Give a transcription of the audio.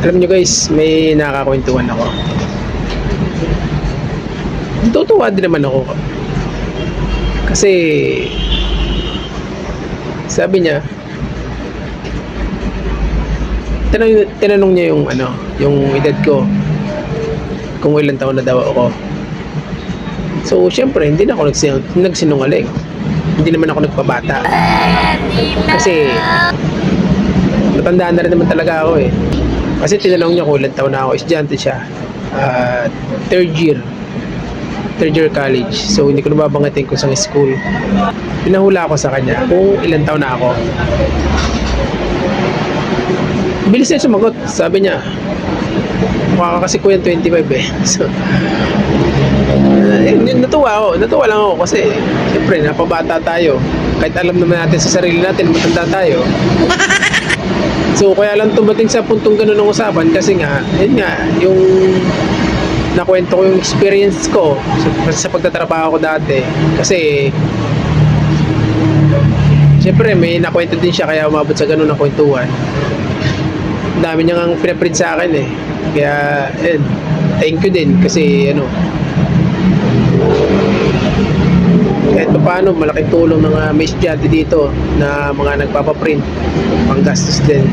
Alam nyo guys, may nakakakwentuhan ako. Tutuwa din naman ako. Kasi sabi niya, tinanong niya yung edad ko, kung ilang taon na daw ako. So syempre hindi na ako nagsinungaling. Hindi naman ako nagpabata. Kasi matandaan na rin naman talaga ako eh. Kasi tinanong niya kung ilang taon na ako. Estudyante siya, third year college. So hindi ko nababanggitin kung saan school. Pinahula ako sa kanya kung ilang taon na ako. Bilis niya sumagot. Sabi niya, mukha ka kasi kuya 25 eh. So natuwa lang ako kasi siyempre napabata tayo. Kahit alam naman natin sa sarili natin matanda tayo. So kaya lang tumating sa puntong ganun ng usapan kasi nga, yun nga, yung nakwento ko yung experience ko sa pagtatrabaho ko dati. Kasi siyempre may nakwento din siya kaya umabot sa ganun na kwentuhan. Ang dami niya ngang pinaprint sa akin eh. Kaya thank you din kasi kahit paano malaking tulong ng may estudyante dito na mga nagpapaprint, panggastos din.